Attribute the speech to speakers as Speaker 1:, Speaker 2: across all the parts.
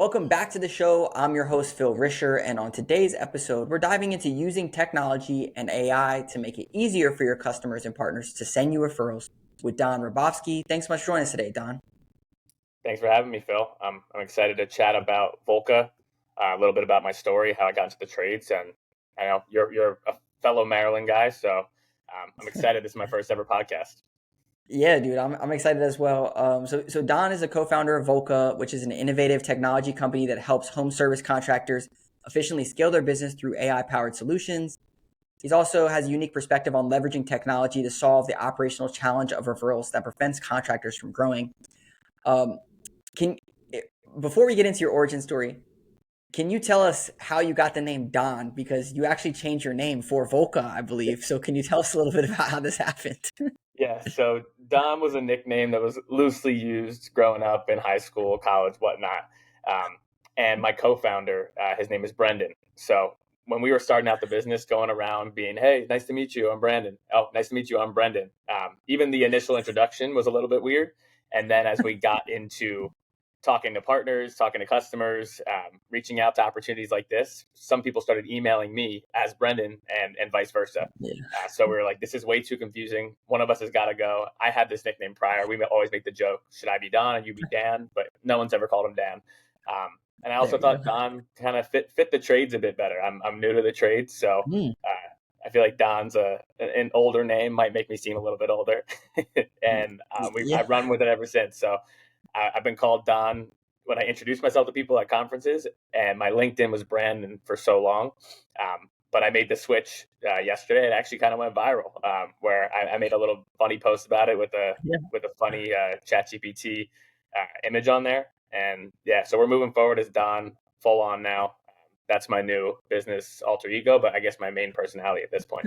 Speaker 1: Welcome back to the show. I'm your host, Phil Risher, and on today's episode, we're diving into using technology and AI to make it easier for your customers and partners to send you referrals with Don Rabovsky. Thanks so much for joining us today, Don.
Speaker 2: Thanks for having me, Phil. I'm excited to chat about Volca, a little bit about my story, how I got into the trades, and I know you're a fellow Maryland guy, so I'm excited. This is my first ever podcast.
Speaker 1: Yeah, dude, I'm excited as well. So Don is a co-founder of Volca, which is an innovative technology company that helps home service contractors efficiently scale their business through AI-powered solutions. He also has a unique perspective on leveraging technology to solve the operational challenge of referrals that prevents contractors from growing. Um, can Before we get into your origin story, can you tell us how you got the name Don? Because you actually changed your name for Volca, I believe. So can you tell us a little bit about how this happened?
Speaker 2: Yeah, so Dom was a nickname that was loosely used growing up in high school, college, whatnot. Um, and my co-founder, his name is Brendan. So when we were starting out the business, going around being, "Hey, nice to meet you, I'm Brandon." "Oh, nice to meet you, I'm Brendan." Even the initial introduction was a little bit weird. And then as we got into talking to partners, talking to customers, reaching out to opportunities like this, some people started emailing me as Brendan and vice versa.
Speaker 1: Yeah.
Speaker 2: So we were like, this is way too confusing. One of us has got to go. I had this nickname prior. We always make the joke, should I be Don and you be Dan? But no one's ever called him Dan. And I
Speaker 1: There
Speaker 2: also
Speaker 1: we go.
Speaker 2: thought Don kind of fit the trades a bit better. I'm new to the trades, so
Speaker 1: Mm,
Speaker 2: I feel like Don's an older name, might make me seem a little bit older. And
Speaker 1: yeah.
Speaker 2: I've run with it ever since. So I've been called Don when I introduced myself to people at conferences, and my LinkedIn was Brandon for so long. But I made the switch yesterday. It actually kind of went viral, where I made a little funny post about it with a
Speaker 1: Yeah.
Speaker 2: funny ChatGPT image on there. And yeah, so we're moving forward as Don full on now. That's my new business alter ego, but I guess my main personality at this point.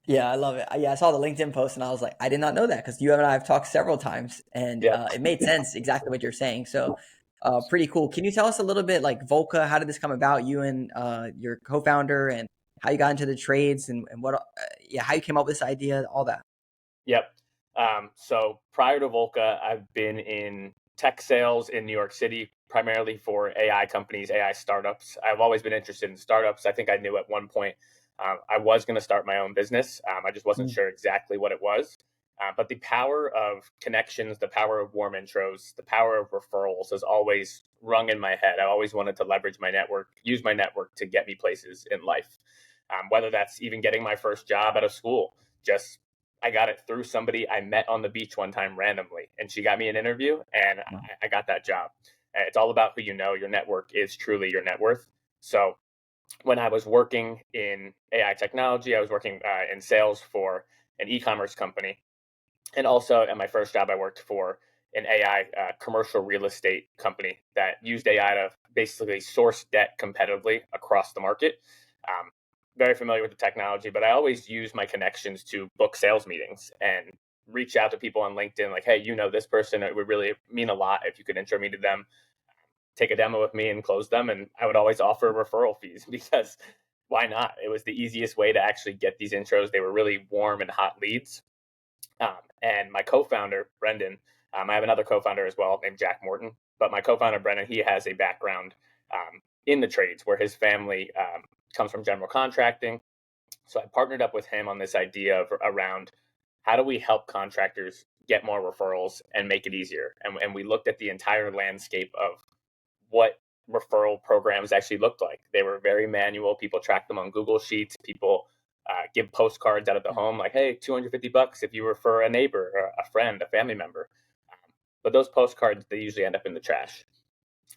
Speaker 1: Yeah, I love it. Yeah, I saw the LinkedIn post and I was like, I did not know that because you and I have talked several times and
Speaker 2: Yeah.
Speaker 1: it made sense exactly what you're saying. So, pretty cool. Can you tell us a little bit like Volca, how did this come about? You and your co-founder and how you got into the trades and what, yeah, how you came up with this idea, all that.
Speaker 2: Yep. So prior to Volca, I've been in tech sales in New York City, primarily for AI companies, AI startups. I've always been interested in startups. I think I knew at one point I was going to start my own business. I just wasn't
Speaker 1: Mm,
Speaker 2: sure exactly what it was. But the power of connections, the power of warm intros, the power of referrals has always rung in my head. I always wanted to leverage my network, use my network to get me places in life. Whether that's even getting my first job out of school, just I got it through somebody I met on the beach one time randomly, and she got me an interview, and
Speaker 1: wow.
Speaker 2: I got that job. It's all about who you know. Your network is truly your net worth. So when I was working in AI technology, I was working in sales for an e-commerce company, and also at my first job, I worked for an AI commercial real estate company that used AI to basically source debt competitively across the market. Um, Very familiar with the technology, but I always use my connections to book sales meetings and reach out to people on LinkedIn, like, hey, you know this person, it would really mean a lot if you could intro me to them, take a demo with me and close them. And I would always offer referral fees because why not? It was the easiest way to actually get these intros. They were really warm and hot leads. And my co-founder, Brendan, I have another co-founder as well named Jack Morton, but my co-founder, Brendan, he has a background in the trades where his family comes from general contracting. So I partnered up with him on this idea of around how do we help contractors get more referrals and make it easier. And we looked at the entire landscape of what referral programs actually looked like. They were very manual. People tracked them on Google Sheets. People give postcards out of the home, like, "Hey, $250 if you refer a neighbor, or a friend, a family member." But those postcards, they usually end up in the trash.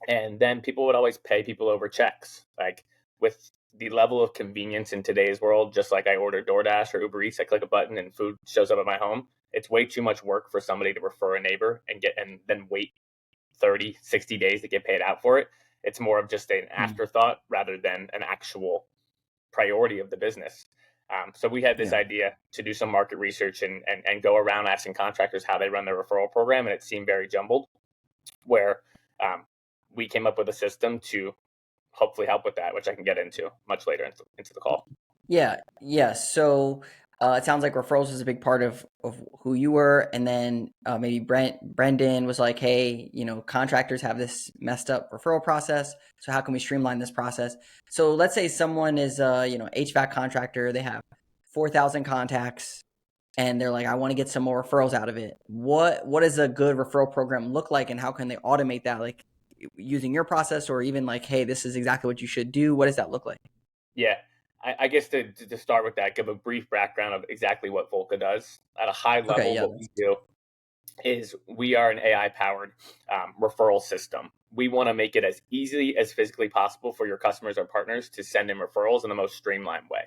Speaker 2: And then people would always pay people over checks. Like with the level of convenience in today's world, just like I order DoorDash or Uber Eats, I click a button and food shows up at my home. It's way too much work for somebody to refer a neighbor and then wait 30, 60 days to get paid out for it. It's more of just an
Speaker 1: Mm,
Speaker 2: afterthought rather than an actual priority of the business. So we had this
Speaker 1: yeah.
Speaker 2: idea to do some market research and go around asking contractors how they run their referral program, and it seemed very jumbled. Where um, we came up with a system to hopefully help with that, which I can get into much later into the call.
Speaker 1: Yeah, yeah. So It sounds like referrals is a big part of who you were, and then maybe Brendan was like, "Hey, contractors have this messed up referral process. So how can we streamline this process?" So let's say someone is HVAC contractor. They have 4,000 contacts, and they're like, "I want to get some more referrals out of it." What does a good referral program look like, and how can they automate that? Like using your process, or even like, "Hey, this is exactly what you should do." What does that look like?
Speaker 2: Yeah, I guess to start with that, give a brief background of exactly what Volca does. At a high
Speaker 1: Okay,
Speaker 2: level,
Speaker 1: yeah.
Speaker 2: what we do is we are an AI powered referral system. We want to make it as easy as physically possible for your customers or partners to send in referrals in the most streamlined way.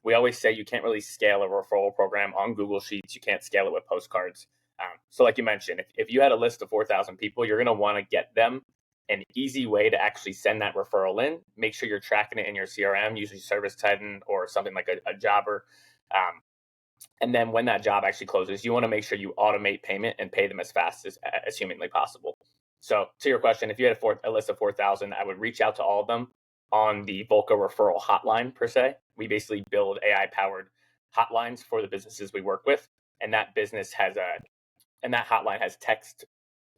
Speaker 2: We always say you can't really scale a referral program on Google Sheets. You can't scale it with postcards. So, like you mentioned, if you had a list of 4,000 people, you're going to want to get them an easy way to actually send that referral in. Make sure you're tracking it in your CRM, usually Service Titan or something like a Jobber. And then when that job actually closes, you want to make sure you automate payment and pay them as fast as humanly possible. So to your question, if you had a list of 4,000, I would reach out to all of them on the Volca referral hotline per se. We basically build AI powered hotlines for the businesses we work with. And that hotline has text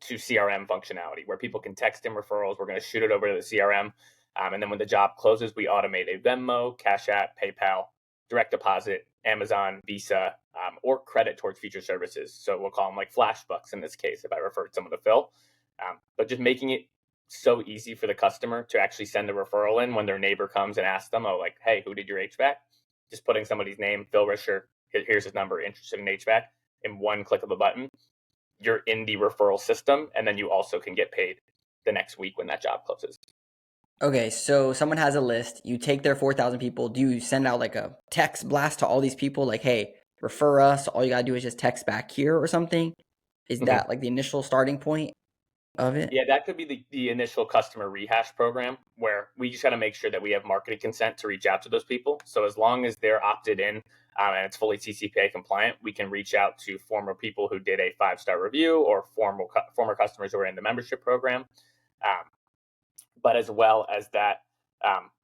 Speaker 2: to CRM functionality where people can text in referrals. We're going to shoot it over to the CRM. And then when the job closes, we automate a Venmo, Cash App, PayPal, direct deposit, Amazon, Visa, or credit towards future services. So we'll call them like flash bucks in this case, if I referred someone to Phil. But just making it so easy for the customer to actually send a referral in when their neighbor comes and asks them, oh, like, hey, who did your HVAC? Just putting somebody's name, Phil Risher, here's his number, interested in HVAC, in one click of a button. You're in the referral system, and then you also can get paid the next week when that job closes.
Speaker 1: Okay, so someone has a list. You take their 4,000 people. Do you send out like a text blast to all these people, like, "Hey, refer us"? All you gotta do is just text back here or something. Is
Speaker 2: Mhm.
Speaker 1: that like the initial starting point of it?
Speaker 2: Yeah, that could be the initial customer rehash program where we just got to make sure that we have marketing consent to reach out to those people. So as long as they're opted in and it's fully CCPA compliant, we can reach out to former people who did a 5-star review or former customers who are in the membership program. Um, but as well as that,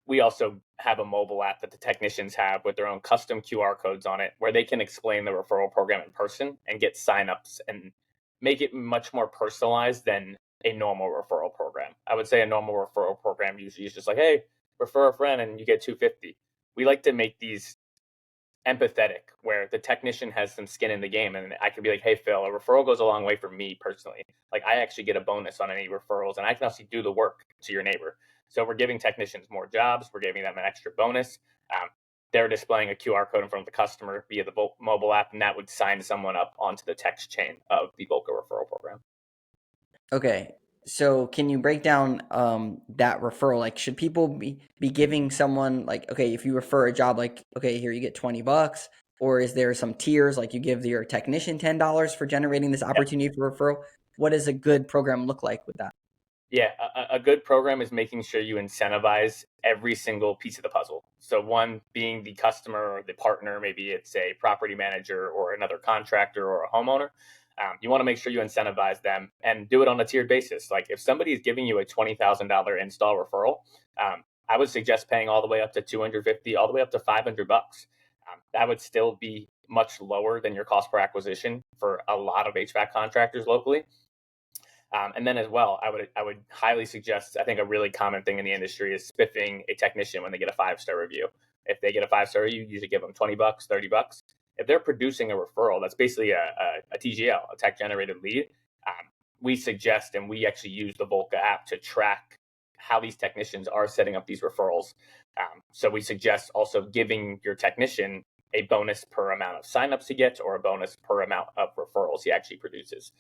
Speaker 2: we also have a mobile app that the technicians have with their own custom QR codes on it where they can explain the referral program in person and get signups and make it much more personalized than a normal referral program. I would say a normal referral program usually is just like, hey, refer a friend and you get 250. We like to make these empathetic where the technician has some skin in the game and I could be like, hey Phil, a referral goes a long way for me personally. Like I actually get a bonus on any referrals and I can actually do the work to your neighbor. So we're giving technicians more jobs, we're giving them an extra bonus. um, they're displaying a QR code in front of the customer via the mobile app, and that would sign someone up onto the text chain of the Volca referral program.
Speaker 1: Okay, so can you break down that referral? Like, should people be giving someone like, okay, if you refer a job, like, okay, here you get $20, or is there some tiers like you give your technician $10 for generating this
Speaker 2: Yeah.
Speaker 1: opportunity for referral? What does a good program look like with that?
Speaker 2: Yeah, a good program is making sure you incentivize every single piece of the puzzle. So, one being the customer or the partner, maybe it's a property manager or another contractor or a homeowner. You want to make sure you incentivize them and do it on a tiered basis. Like if somebody is giving you a $20,000 install referral, I would suggest paying all the way up to 250, all the way up to $500. That would still be much lower than your cost per acquisition for a lot of HVAC contractors locally. And then as well, I would highly suggest. I think a really common thing in the industry is spiffing a technician when they get a 5-star review. If they get a 5-star, you usually give them $20, $30. If they're producing a referral, that's basically a TGL, a tech generated lead. We suggest, and we actually use the Volca app to track how these technicians are setting up these referrals. So we suggest also giving your technician a bonus per amount of signups he gets or a bonus per amount of referrals he actually produces.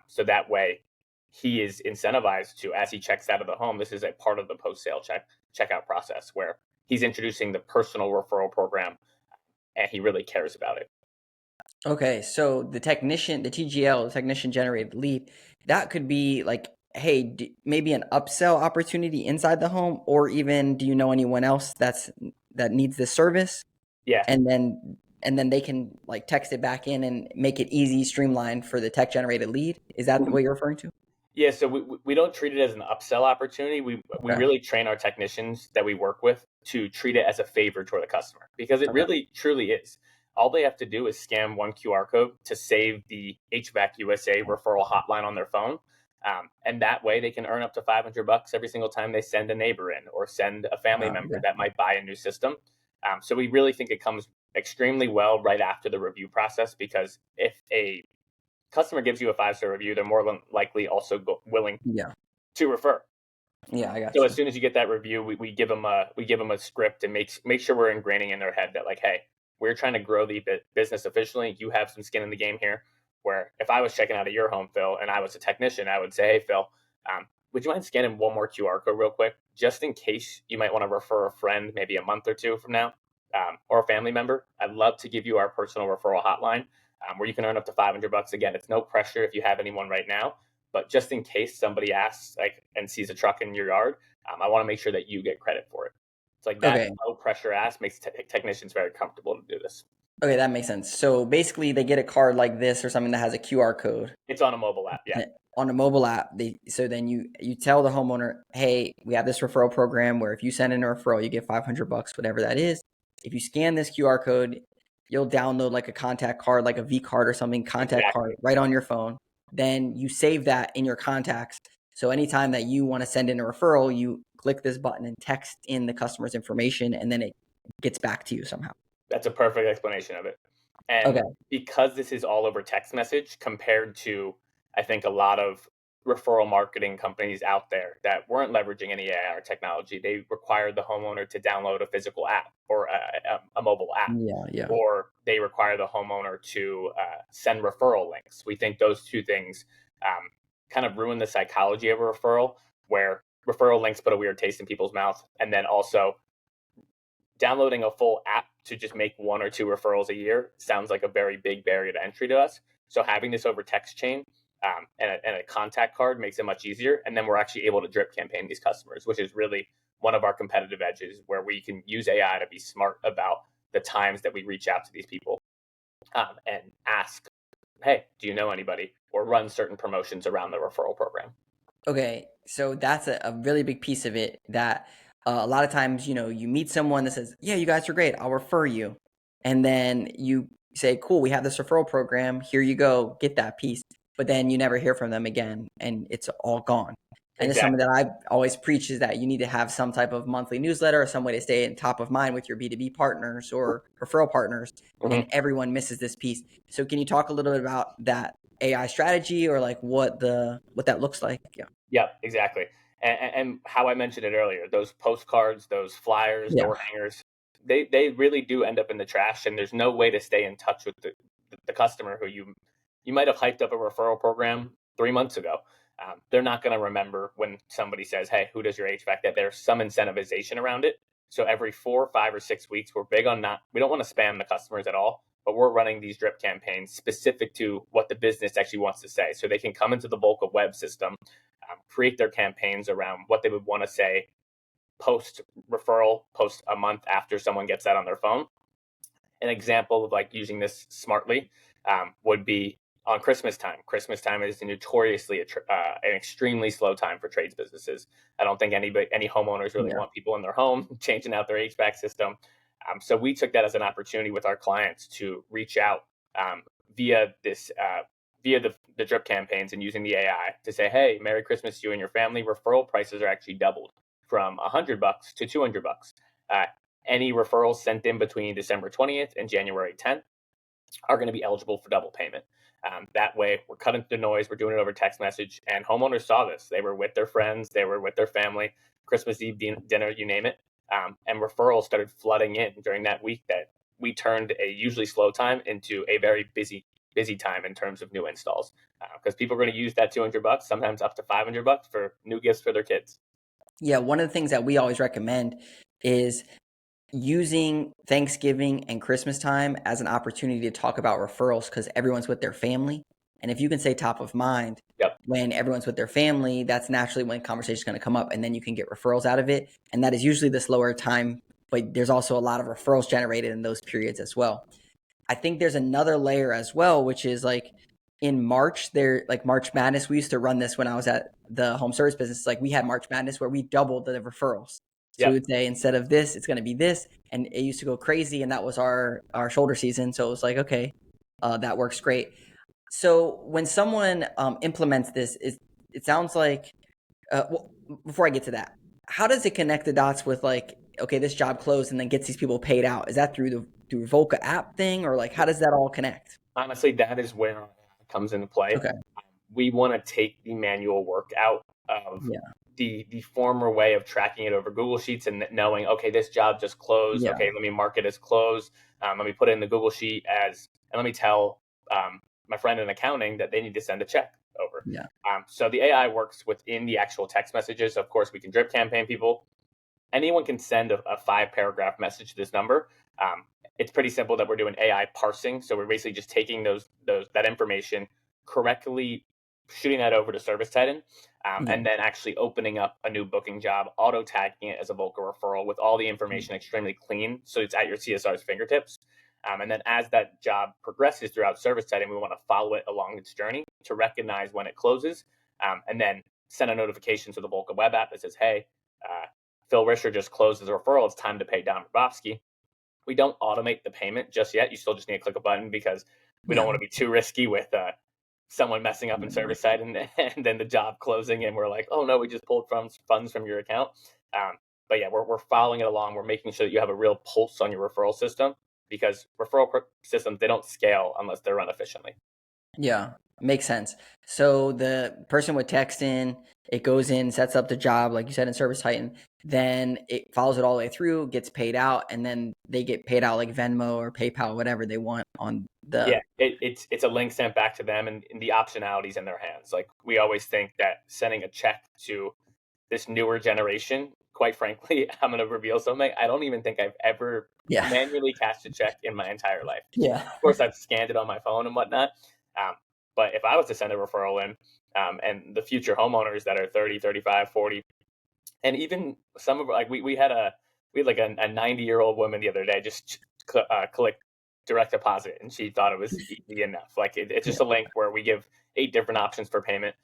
Speaker 2: So that way he is incentivized to, as he checks out of the home, this is a part of the post-sale checkout process where he's introducing the personal referral program and he really cares about it.
Speaker 1: Okay, so the TGL, the technician generated lead, that could be like, hey, maybe an upsell opportunity inside the home, or even do you know anyone else that needs this service?
Speaker 2: Yeah.
Speaker 1: And then they can like text it back in and make it easy, streamlined for the tech generated lead. Is that what you're referring to?
Speaker 2: Yeah, so we don't treat it as an upsell opportunity. We
Speaker 1: Okay.
Speaker 2: really train our technicians that we work with to treat it as a favor toward the customer because it
Speaker 1: Okay.
Speaker 2: really truly is. all they have to do is scan one QR code to save the HVAC USA referral hotline on their phone. And that way they can earn up to $500 every single time they send a neighbor in or send a family member
Speaker 1: Yeah.
Speaker 2: that might buy a new system. So we really think it comes extremely well right after the review process, because if a customer gives you a 5-star review, they're more likely also willing
Speaker 1: Yeah.
Speaker 2: to refer.
Speaker 1: Yeah, I got
Speaker 2: So
Speaker 1: you.
Speaker 2: as soon as you get that review, we give them a script and make sure we're ingraining in their head that, like, hey, we're trying to grow the business efficiently. You have some skin in the game here. Where if I was checking out of your home, Phil, and I was a technician, I would say, hey, Phil, would you mind scanning one more QR code real quick, just in case you might want to refer a friend maybe a month or two from now, or a family member? I'd love to give you our personal referral hotline, where you can earn up to $500. Again, it's no pressure if you have anyone right now, but just in case somebody asks, like, and sees a truck in your yard, I want to make sure that you get credit for it. It's like that
Speaker 1: Okay.
Speaker 2: low pressure ask makes technicians very comfortable to do this.
Speaker 1: Okay, that makes sense. So basically, they get a card like this or something that has a QR code.
Speaker 2: It's on a mobile app, yeah.
Speaker 1: And on a mobile app, so then you tell the homeowner, hey, we have this referral program where if you send in a referral, you get $500, whatever that is. If you scan this QR code, you'll download like a contact card, like a V card or something, contact card
Speaker 2: Exactly.
Speaker 1: right on your phone. Then you save that in your contacts. So anytime that you want to send in a referral, you click this button and text in the customer's information, and then it gets back to you somehow.
Speaker 2: That's a perfect explanation of it. And
Speaker 1: Okay.
Speaker 2: because this is all over text message compared to, I think, a lot of referral marketing companies out there that weren't leveraging any AI or technology, they required the homeowner to download a physical app or a mobile app,
Speaker 1: Yeah, yeah.
Speaker 2: or they require the homeowner to send referral links. We think those two things kind of ruin the psychology of a referral, where referral links put a weird taste in people's mouth, and then also downloading a full app to just make 1 or 2 referrals a year sounds like a very big barrier to entry to us. So having this over text chain, and a contact card makes it much easier. And then we're actually able to drip campaign these customers, which is really one of our competitive edges, where we can use AI to be smart about the times that we reach out to these people, and ask, hey, do you know anybody? Or run certain promotions around the referral program.
Speaker 1: Okay, so that's a really big piece of it that a lot of times, you meet someone that says, yeah, you guys are great, I'll refer you. And then you say, cool, we have this referral program, here you go, get that piece. But then you never hear from them again and it's all gone. And it's something
Speaker 2: Exactly.
Speaker 1: that I always preach is that you need to have some type of monthly newsletter or some way to stay in top of mind with your B2B partners or referral partners. And
Speaker 2: Mm-hmm.
Speaker 1: everyone misses this piece. So can you talk a little bit about that AI strategy or like what that looks like? Yeah.
Speaker 2: Yep, exactly. And how I mentioned it earlier, those postcards, those flyers,
Speaker 1: Yeah.
Speaker 2: door hangers, they really do end up in the trash, and there's no way to stay in touch with the customer who you might have hyped up a referral program 3 months ago. They're not going to remember when somebody says, "Hey, who does your HVAC?" That there's some incentivization around it. So every 4, 5, or 6 weeks, we're big on not. We don't want to spam the customers at all, but we're running these drip campaigns specific to what the business actually wants to say, so they can come into the Volca web system, create their campaigns around what they would want to say post referral, post a month after someone gets that on their phone. An example of like using this smartly would be on Christmas time. Christmas time is notoriously an extremely slow time for trades businesses. I don't think any homeowners really
Speaker 1: Yeah.
Speaker 2: want people in their home changing out their HVAC system. So we took that as an opportunity with our clients to reach out, via this via the drip campaigns and using the AI to say, "Hey, Merry Christmas to you and your family. Referral prices are actually doubled from $100 to $200. Uh, any referrals sent in between December 20th and January 10th are going to be eligible for double payment." That way, we're cutting the noise. We're doing it over text message, and homeowners saw this. They were with their friends, they were with their family, Christmas Eve dinner, you name it. And referrals started flooding in during that week. That we turned a usually slow time into a very busy time in terms of new installs, because people are going to use that $200, sometimes up to $500 for new gifts for their kids.
Speaker 1: Yeah. One of the things that we always recommend is using Thanksgiving and Christmas time as an opportunity to talk about referrals because everyone's with their family. And if you can stay top of mind
Speaker 2: Yep.
Speaker 1: when everyone's with their family, that's naturally when conversation is going to come up and then you can get referrals out of it. And that is usually the slower time, but there's also a lot of referrals generated in those periods as well. I think there's another layer as well, which is like in March, there like March Madness. We used to run this when I was at the home service business. Like we had March Madness where we doubled the referrals. So we
Speaker 2: Yep.
Speaker 1: would say instead of this, it's going to be this, and it used to go crazy, and that was our shoulder season. So it was like, okay, that works great. So when someone implements this, it sounds like well, before I get to that, how does it connect the dots with like, okay, this job closed and then gets these people paid out? Is that through the through Volca app thing, or like how does that all connect?
Speaker 2: Honestly, that is where it comes into play.
Speaker 1: Okay.
Speaker 2: We want to take the manual work out of
Speaker 1: Yeah.
Speaker 2: the former way of tracking it over Google Sheets and knowing, okay, this job just closed.
Speaker 1: Yeah.
Speaker 2: Okay, let me mark it as closed. Let me put it in the Google Sheet as, and let me tell my friend in accounting that they need to send a check over.
Speaker 1: Yeah.
Speaker 2: So the AI works within the actual text messages. Of course, we can drip campaign people. Anyone can send a 5 paragraph message to this number. Um, it's pretty simple that we're doing AI parsing. So we're basically just taking that information, correctly shooting that over to Service Titan,
Speaker 1: Yeah.
Speaker 2: and then actually opening up a new booking job, auto tagging it as a Volca referral with all the information extremely clean, so it's at your CSR's fingertips. And then as that job progresses throughout Service Titan, we want to follow it along its journey to recognize when it closes, and then send a notification to the Volca web app that says, "Hey, Phil Risher just closed his referral. It's time to pay Don Rabovsky." We don't automate the payment just yet. You still just need to click a button because we don't
Speaker 1: Yeah.
Speaker 2: want to be too risky with someone messing up in service side and then the job closing and we're like, oh no, we just pulled funds from your account. But yeah, we're following it along. We're making sure that you have a real pulse on your referral system because referral systems, they don't scale unless they're run efficiently.
Speaker 1: Yeah, makes sense. So the person would text in, it goes in, sets up the job, like you said in Service Titan, then it follows it all the way through, gets paid out, and then they get paid out like Venmo or PayPal, whatever they want on the
Speaker 2: Yeah, it's a link sent back to them and the optionalities in their hands. Like we always think that sending a check to this newer generation, quite frankly, I'm going to reveal something. I don't even think I've ever
Speaker 1: yeah.
Speaker 2: manually cashed a check in my entire life.
Speaker 1: Yeah.
Speaker 2: Of course, I've scanned it on my phone and whatnot. Um, but if I was to send a referral in, and the future homeowners that are 30, 35, 40, and even some of like we had like a 90-year-old woman the other day just collect direct deposit and she thought it was easy enough. Like it's
Speaker 1: Yeah.
Speaker 2: just a link where we give 8 different options for payment.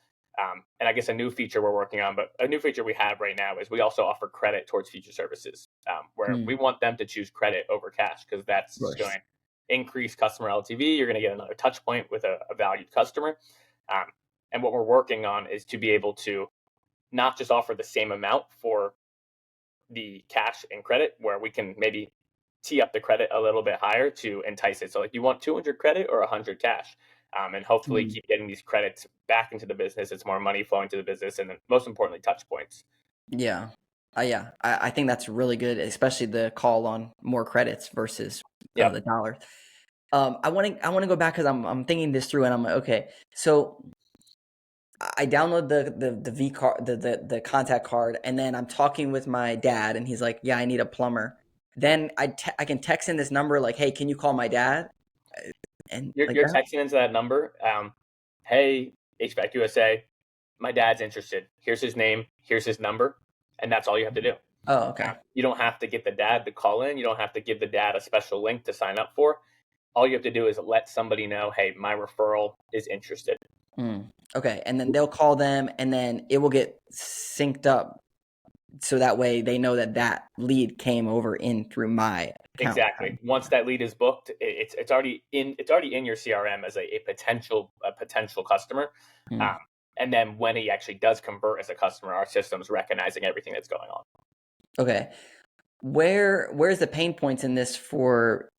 Speaker 2: And I guess a new feature we're working on, but a new feature we have right now is we also offer credit towards future services, where
Speaker 1: Mm,
Speaker 2: we want them to choose credit over cash because
Speaker 1: of
Speaker 2: that's going
Speaker 1: course.
Speaker 2: to increase customer LTV. You're going to get another touch point with a valued customer. Um, and what we're working on is to be able to not just offer the same amount for the cash and credit, where we can maybe tee up the credit a little bit higher to entice it. So, like, you want 200 credit or 100 cash, and hopefully
Speaker 1: Mm,
Speaker 2: keep getting these credits back into the business. It's more money flowing to the business, and then most importantly, touch points.
Speaker 1: yeah. Yeah. I think that's really good, especially the call on more credits versus
Speaker 2: Yep.
Speaker 1: the dollar. I want to go back because I'm thinking this through and I'm like, okay, so I download the V card, the contact card, and then I'm talking with my dad, and he's like, "Yeah, I need a plumber." Then I can text in this number like, "Hey, can you call my dad?" And like
Speaker 2: You're
Speaker 1: that.
Speaker 2: texting into that number. Hey, HVAC USA, my dad's interested. Here's his name. Here's his number, and that's all you have to do.
Speaker 1: Oh, okay.
Speaker 2: You don't have to get the dad to call in. You don't have to give the dad a special link to sign up for. All you have to do is let somebody know, hey, my referral is interested.
Speaker 1: Mm, okay, and then they'll call them, and then it will get synced up so that way they know that that lead came over in through my account.
Speaker 2: Exactly. Once that lead is booked, it's already in your CRM as a potential customer.
Speaker 1: Mm,
Speaker 2: Um, and then when he actually does convert as a customer, our system's recognizing everything that's going on.
Speaker 1: okay. Where's the pain points in this for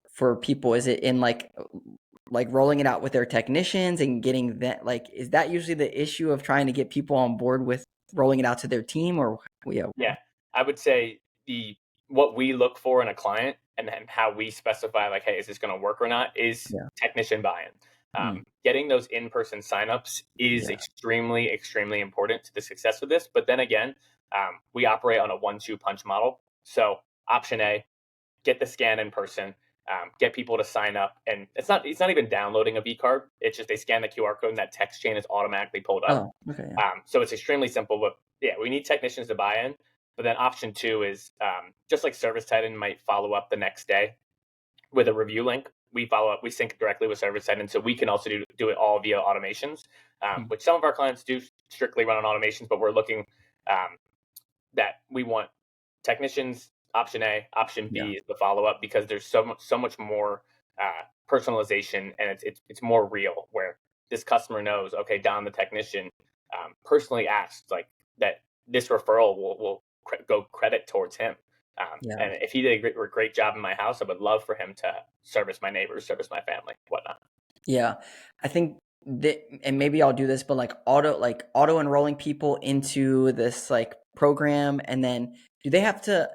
Speaker 1: people? Is it in like rolling it out with their technicians and getting that like is that usually the issue of trying to get people on board with rolling it out to their team or yeah.
Speaker 2: Yeah, I would say the what we look for in a client and then how we specify like, hey, is this going to work or not, is
Speaker 1: Yeah.
Speaker 2: technician buy-in.
Speaker 1: Mm,
Speaker 2: Getting those in-person signups is
Speaker 1: yeah.
Speaker 2: extremely, extremely important to the success of this. But then again, we operate on a 1-2 punch model. So option A, get the scan in person, get people to sign up, and it's not even downloading a V card. It's just they scan the QR code and that text chain is automatically pulled up.
Speaker 1: Oh, okay. Yeah.
Speaker 2: So it's extremely simple, but yeah, we need technicians to buy in. But then option two is just like Service Titan might follow up the next day with a review link. We follow up, we sync directly with Service Titan, so we can also do it all via automations,
Speaker 1: Mm,
Speaker 2: which some of our clients do strictly run on automations, but we're looking that we want technicians, option A, option
Speaker 1: Yeah.
Speaker 2: B is the follow up, because there's so much more personalization, and it's more real, where this customer knows, okay, Don the technician personally asked like that this referral will go credit towards him.
Speaker 1: Yeah.
Speaker 2: And if he did a great job in my house, I would love for him to service my neighbors, service my family, whatnot.
Speaker 1: Yeah. I think that, and maybe I'll do this, but like auto enrolling people into this like program, and then do they have to?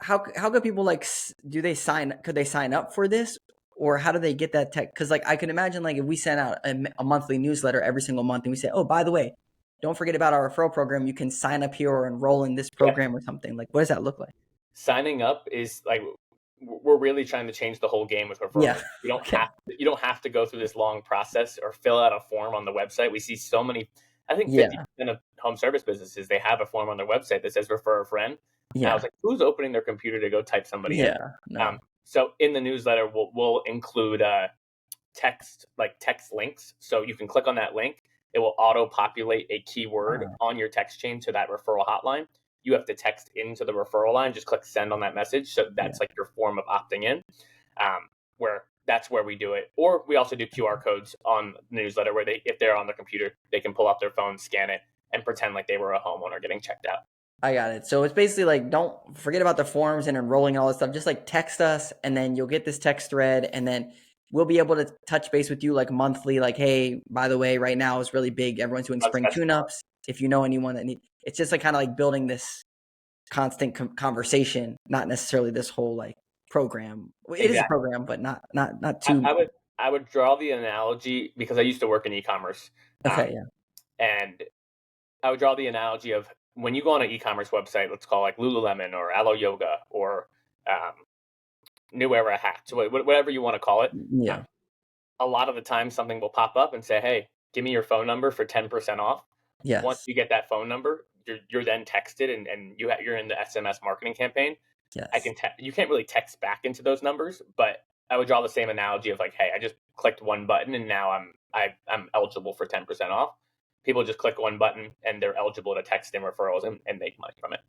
Speaker 1: How could people like do they sign? Could they sign up for this, or how do they get that tech? Because like I can imagine like if we sent out a monthly newsletter every single month, and we say, oh, by the way, don't forget about our referral program. You can sign up here or enroll in this
Speaker 2: Yeah,
Speaker 1: program or something. Like, what does that look like?
Speaker 2: signing up is like we're really trying to change the whole game with
Speaker 1: Yeah.
Speaker 2: referrals. You don't
Speaker 1: Okay.
Speaker 2: have you don't have to go through this long process or fill out a form on the website. We see so many. I think
Speaker 1: Yeah.
Speaker 2: 50% of home service businesses, they have a form on their website that says refer a friend. And I was
Speaker 1: Yeah.
Speaker 2: like, who's opening their computer to go type somebody in?
Speaker 1: Yeah. No.
Speaker 2: So in the newsletter, we'll include text links, so you can click on that link. It will auto populate a keyword
Speaker 1: Uh,
Speaker 2: on your text chain to that referral hotline. You have to text into the referral line, just click send on that message. So
Speaker 1: yeah.
Speaker 2: that's like your form of opting in, where that's where we do it. Or we also do QR codes on the newsletter, where if they're on the computer, they can pull up their phone, scan it, and pretend like they were a homeowner getting checked out.
Speaker 1: I got it. So it's basically like, don't forget about the forms and enrolling and all this stuff. Just like text us, and then you'll get this text thread, and then we'll be able to touch base with you like monthly. Like, hey, by the way, right now is really big. Everyone's doing
Speaker 2: That's
Speaker 1: spring
Speaker 2: that's smart.
Speaker 1: tune-ups. If you know anyone that need, it's just like kind of like building this constant conversation, not necessarily this whole like program. Well, it is a
Speaker 2: Exactly.
Speaker 1: program, but not
Speaker 2: I,
Speaker 1: too.
Speaker 2: I would I would draw the analogy, because I used to work in e-commerce,
Speaker 1: Okay, yeah,
Speaker 2: and I would draw the analogy of when you go on an e-commerce website, let's call like Lululemon or Alo Yoga or um, New Era Hats, whatever you want to call it.
Speaker 1: yeah,
Speaker 2: A lot of the time, something will pop up and say, "Hey, give me your phone number for 10% off." Once
Speaker 1: yes,
Speaker 2: you get that phone number, you're then texted, and you're in the SMS marketing campaign.
Speaker 1: yes,
Speaker 2: You can't really text back into those numbers, but I would draw the same analogy of like, "Hey, I just clicked one button, and now I'm eligible for 10% off." People just click one button, and they're eligible to text in referrals and make money from it.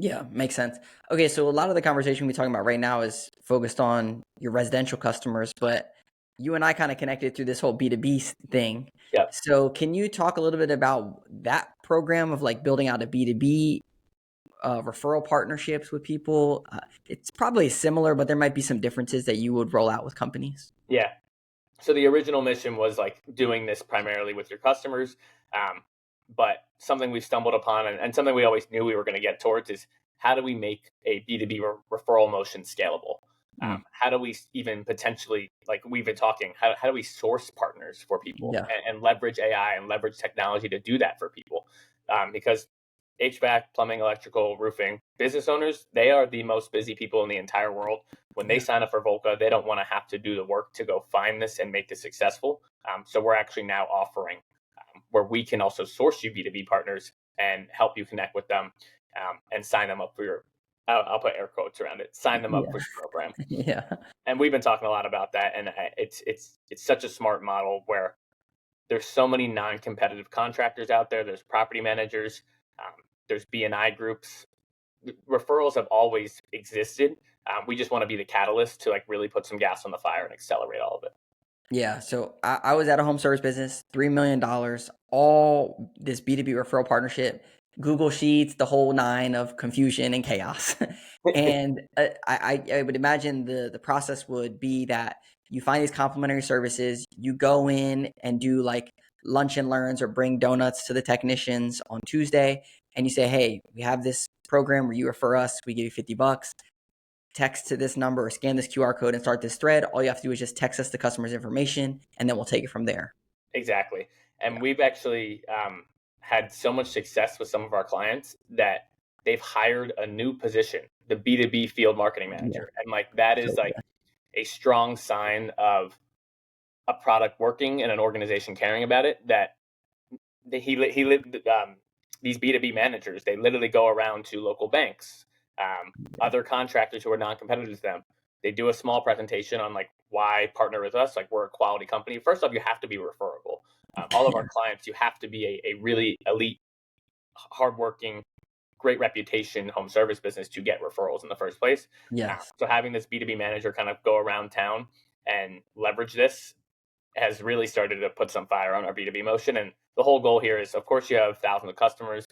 Speaker 1: yeah, makes sense. Okay, so a lot of the conversation we're talking about right now is focused on your residential customers, but you and I kind of connected through this whole B2B thing.
Speaker 2: Yep.
Speaker 1: So can you talk a little bit about that program of like building out a B2B referral partnerships with people? It's probably similar, but there might be some differences that you would roll out with companies.
Speaker 2: Yeah. So the original mission was like doing this primarily with your customers, um, but something we've stumbled upon, and something we always knew we were going to get towards, is how do we make a B2B referral motion scalable?
Speaker 1: Mm,
Speaker 2: How do we even potentially, like we've been talking, how do we source partners for people,
Speaker 1: yeah,
Speaker 2: and leverage AI and leverage technology to do that for people? Because HVAC, plumbing, electrical, roofing business owners, they are the most busy people in the entire world. When they
Speaker 1: yeah,
Speaker 2: sign up for Volca, they don't want to have to do the work to go find this and make this successful. So we're actually now offering where we can also source you B2B partners and help you connect with them, and sign them up for your, I'll put air quotes around it, sign them up
Speaker 1: yeah,
Speaker 2: for your program.
Speaker 1: yeah,
Speaker 2: And we've been talking a lot about that. And it's such a smart model, where there's so many non-competitive contractors out there. There's property managers, there's BNI groups. Referrals have always existed. We just want to be the catalyst to like really put some gas on the fire and accelerate all of it.
Speaker 1: yeah. So I was at a home service business, $3 million, all this B2B referral partnership, Google Sheets, the whole nine of confusion and chaos. And I would imagine the process would be that you find these complimentary services, you go in and do like lunch and learns or bring donuts to the technicians on Tuesday, and you say, hey, we have this program where you refer us, we give you $50. Text to this number or scan this QR code and start this thread. All you have to do is just text us the customer's information, and then we'll take it from there.
Speaker 2: Exactly. And
Speaker 1: Yeah.
Speaker 2: we've actually had so much success with some of our clients that they've hired a new position, the B2B field marketing
Speaker 1: Yeah.
Speaker 2: manager. And like that
Speaker 1: So
Speaker 2: is like a strong sign of a product working and an organization caring about it. That he lived these B2B managers, they literally go around to local banks, other contractors who are non-competitive to them. They do a small presentation on like why partner with us. Like, we're a quality company. First off, you have to be referable. All of our
Speaker 1: yeah.
Speaker 2: clients, you have to be a really elite, hardworking, great reputation home service business to get referrals in the first place.
Speaker 1: Yes.
Speaker 2: So having this B2B manager kind of go around town and leverage this has really started to put some fire on our B2B motion. And the whole goal here is, of course, you have thousands of customers.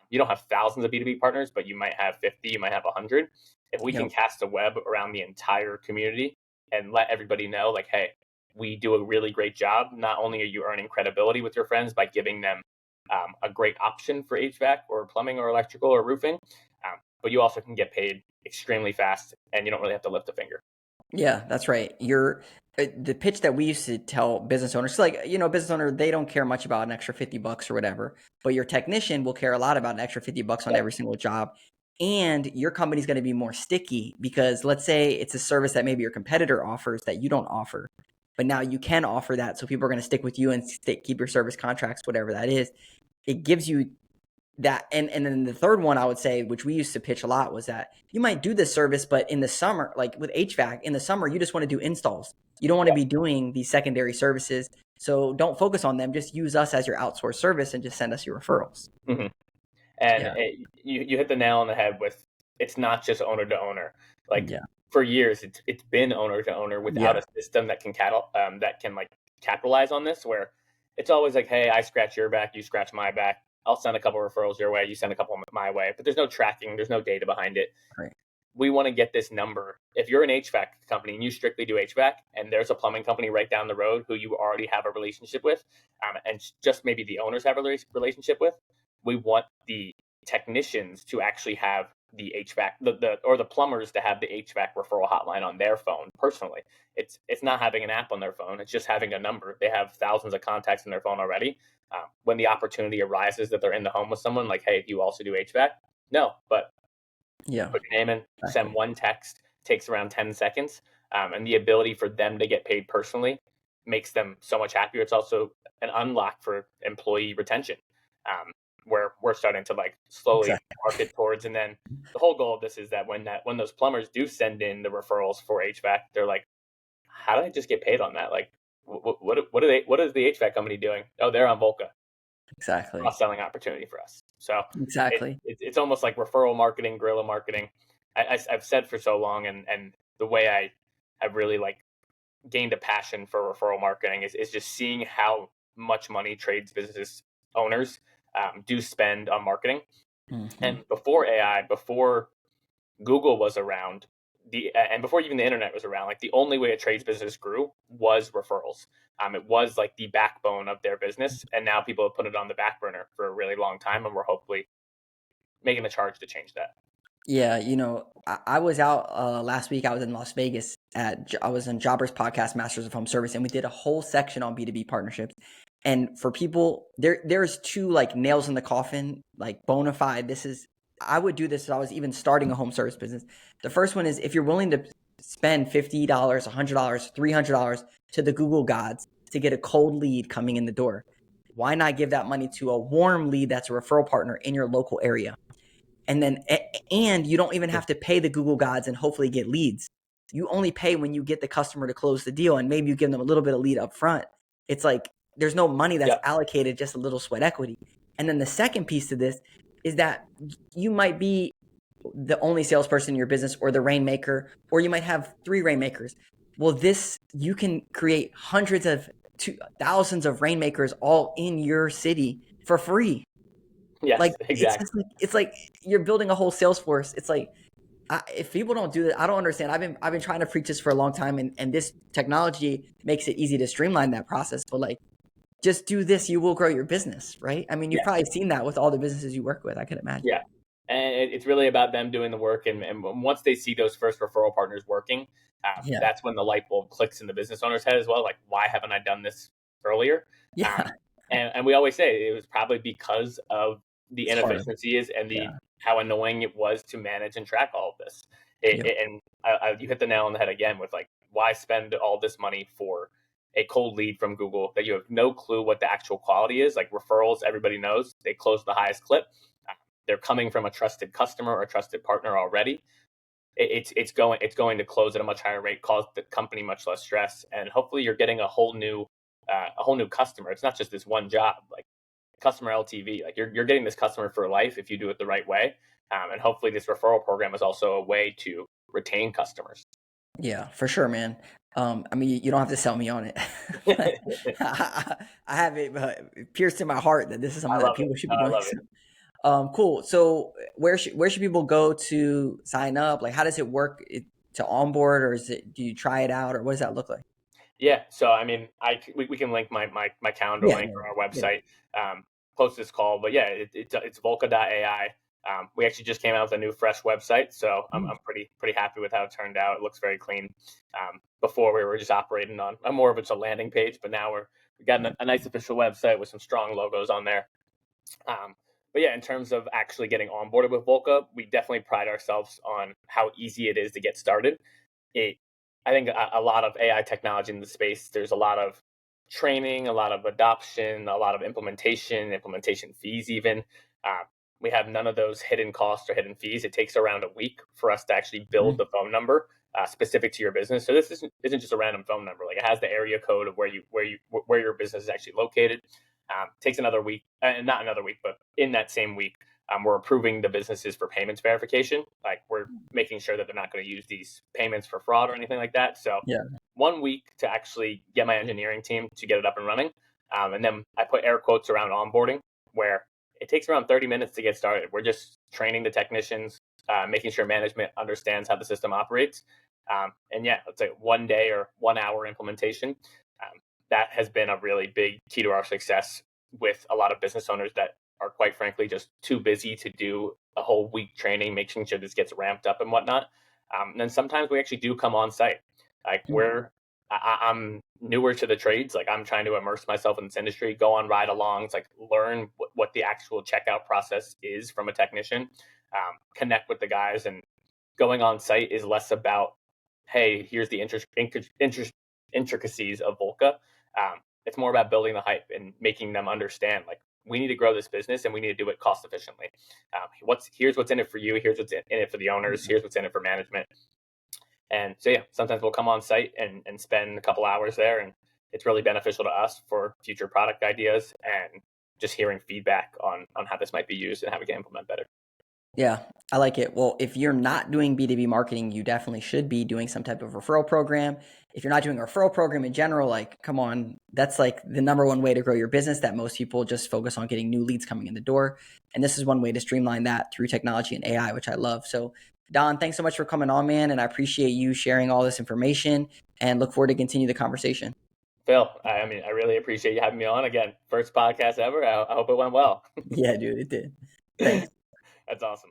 Speaker 2: You don't have thousands of B2B partners, but you might have 50, you might have 100. If we can
Speaker 1: Yep.
Speaker 2: cast a web around the entire community and let everybody know, like, hey, we do a really great job. Not only are you earning credibility with your friends by giving them a great option for HVAC or plumbing or electrical or roofing, but you also can get paid extremely fast and you don't really have to lift a finger.
Speaker 1: Yeah, that's right. You're the pitch that we used to tell business owners, so like, business owner, they don't care much about an extra $50 or whatever, but your technician will care a lot about an extra $50 on
Speaker 2: Yep.
Speaker 1: every single job. And your company's going to be more sticky because let's say it's a service that maybe your competitor offers that you don't offer, but now you can offer that. So people are going to stick with you and keep your service contracts, whatever that is. It gives you that. And then the third one I would say, which we used to pitch a lot, was that you might do this service, but in the summer, like with HVAC, in the summer, you just want to do installs. You don't want to
Speaker 2: Yep.
Speaker 1: be doing these secondary services. So don't focus on them. Just use us as your outsourced service and just send us your referrals.
Speaker 2: Mm-hmm. And
Speaker 1: Yeah.
Speaker 2: you hit the nail on the head with, it's not just owner to owner. Like
Speaker 1: Yeah.
Speaker 2: for years, it's been owner to owner without
Speaker 1: Yeah.
Speaker 2: a system that can like capitalize on this. Where it's always like, hey, I scratch your back, you scratch my back. I'll send a couple referrals your way, you send a couple my way. But there's no tracking, there's no data behind it.
Speaker 1: Right.
Speaker 2: We want to get this number. If you're an HVAC company and you strictly do HVAC, and there's a plumbing company right down the road who you already have a relationship with, and just maybe the owners have a relationship with, we want the technicians to actually have the HVAC, the plumbers to have the HVAC referral hotline on their phone personally. It's not having an app on their phone. It's just having a number. They have thousands of contacts in their phone already. When the opportunity arises that they're in the home with someone, like, hey, do you also do HVAC? No, but
Speaker 1: Yeah.
Speaker 2: put your name in, send
Speaker 1: Exactly.
Speaker 2: one text, takes around 10 seconds. And the ability for them to get paid personally makes them so much happier. It's also an unlock for employee retention, where we're starting to like slowly
Speaker 1: Exactly.
Speaker 2: market towards. And then the whole goal of this is that when those plumbers do send in the referrals for HVAC, they're like, how did I just get paid on that? Like, what is the HVAC company doing? Oh, they're on Volca.
Speaker 1: Exactly.
Speaker 2: Cross-selling opportunity for us. So
Speaker 1: Exactly.
Speaker 2: it's almost like referral marketing, guerrilla marketing. I've said for so long, and the way I've really like gained a passion for referral marketing is just seeing how much money trades business owners do spend on marketing.
Speaker 1: Mm-hmm.
Speaker 2: And before AI, before Google was around, and before even the internet was around, like the only way a trades business grew was referrals. It was like the backbone of their business, and now people have put it on the back burner for a really long time, and we're hopefully making the charge to change that.
Speaker 1: Yeah, I was out last week. I was in Las Vegas I was in Jobber's podcast, Masters of Home Service, and we did a whole section on B2B partnerships. And for people, there's two like nails in the coffin, like bona fide. I would do this if I was even starting a home service business. The first one is if you're willing to spend $50, $100, $300 to the Google gods to get a cold lead coming in the door, why not give that money to a warm lead that's a referral partner in your local area? And you don't even have to pay the Google gods and hopefully get leads. You only pay when you get the customer to close the deal, and maybe you give them a little bit of lead up front. It's like there's no money that's
Speaker 2: Yep.
Speaker 1: allocated, just a little sweat equity. And then the second piece to this is that you might be the only salesperson in your business or the rainmaker, or you might have three rainmakers. Well, you can create hundreds of thousands of rainmakers all in your city for free. Like
Speaker 2: Yes,
Speaker 1: it's
Speaker 2: exactly.
Speaker 1: just it's like you're building a whole sales force. It's like if people don't do that, I don't understand. I've been trying to preach this for a long time, and this technology makes it easy to streamline that process. But like, just do this, you will grow your business, right? I mean, you've
Speaker 2: Yes.
Speaker 1: probably seen that with all the businesses you work with. I could imagine.
Speaker 2: Yeah. And it's really about them doing the work. And once they see those first referral partners working,
Speaker 1: Yeah,
Speaker 2: that's when the light bulb clicks in the business owner's head as well. Like, why haven't I done this earlier?
Speaker 1: yeah,
Speaker 2: And we always say it was probably because of the
Speaker 1: it's hard.
Speaker 2: inefficiencies and the
Speaker 1: Yeah,
Speaker 2: how annoying it was to manage and track all of this.
Speaker 1: yep,
Speaker 2: And you hit the nail on the head again with like, why spend all this money for a cold lead from Google that you have no clue what the actual quality is? Like referrals, everybody knows they close the highest clip. They're coming from a trusted customer or a trusted partner already. It's going to close at a much higher rate, cause the company much less stress, and hopefully you're getting a whole new customer. It's not just this one job. Like customer LTV. Like you're getting this customer for life if you do it the right way. And hopefully this referral program is also a way to retain customers.
Speaker 1: Yeah, for sure, man. I mean, you don't have to sell me on it. But I have it pierced in my heart that this is
Speaker 2: I
Speaker 1: something that
Speaker 2: love it.
Speaker 1: people should
Speaker 2: No,
Speaker 1: be
Speaker 2: I
Speaker 1: doing.
Speaker 2: love it.
Speaker 1: Cool. So where should people go to sign up? Like, how does it work to onboard, or do you try it out, or what does that look like?
Speaker 2: Yeah. So I mean, we can link my calendar
Speaker 1: Yeah,
Speaker 2: link
Speaker 1: yeah,
Speaker 2: or our
Speaker 1: yeah.
Speaker 2: website post this call. But yeah, it's Volca.ai. We actually just came out with a new fresh website, so
Speaker 1: Mm,
Speaker 2: I'm pretty happy with how it turned out. It looks very clean. Before we were just operating on more of it's a landing page, but now we got a nice official website with some strong logos on there. But yeah, in terms of actually getting onboarded with Volca, we definitely pride ourselves on how easy it is to get started. It, I think a lot of AI technology in the space, there's a lot of training, a lot of adoption, a lot of implementation fees, even. Uh, we have none of those hidden costs or hidden fees. It takes around a week for us to actually build
Speaker 1: mm,
Speaker 2: the phone number specific to your business. So this isn't just a random phone number. Like it has the area code of where your business is actually located. Takes another week, not another week, but in that same week, we're approving the businesses for payments verification. Like we're making sure that they're not going to use these payments for fraud or anything like that. So
Speaker 1: yeah.
Speaker 2: 1 week to actually get my engineering team to get it up and running. And then I put air quotes around onboarding, where it takes around 30 minutes to get started. We're just training the technicians, making sure management understands how the system operates. And yeah, it's like 1 day or 1 hour implementation. That has been a really big key to our success with a lot of business owners that are quite frankly just too busy to do a whole week training, making sure this gets ramped up and whatnot. And then sometimes we actually do come on site. Like
Speaker 1: Mm,
Speaker 2: I'm newer to the trades. Like I'm trying to immerse myself in this industry, go on ride alongs, like learn what the actual checkout process is from a technician, connect with the guys, and going on site is less about, hey, here's the intricacies of Volca. It's more about building the hype and making them understand, like, we need to grow this business and we need to do it cost efficiently. Here's what's in it for you. Here's what's in it for the owners. Here's what's in it for management. And so, yeah, sometimes we'll come on site and spend a couple hours there, and it's really beneficial to us for future product ideas and just hearing feedback on how this might be used and how we can implement better.
Speaker 1: Yeah, I like it. Well, if you're not doing B2B marketing, you definitely should be doing some type of referral program. If you're not doing a referral program in general, like, come on, that's like the number one way to grow your business that most people just focus on getting new leads coming in the door. And this is one way to streamline that through technology and AI, which I love. So, Don, thanks so much for coming on, man. And I appreciate you sharing all this information and look forward to continue the conversation.
Speaker 2: Phil, I mean, I really appreciate you having me on again. First podcast ever. I hope it went well.
Speaker 1: Yeah, dude, it did. Thanks.
Speaker 2: That's awesome.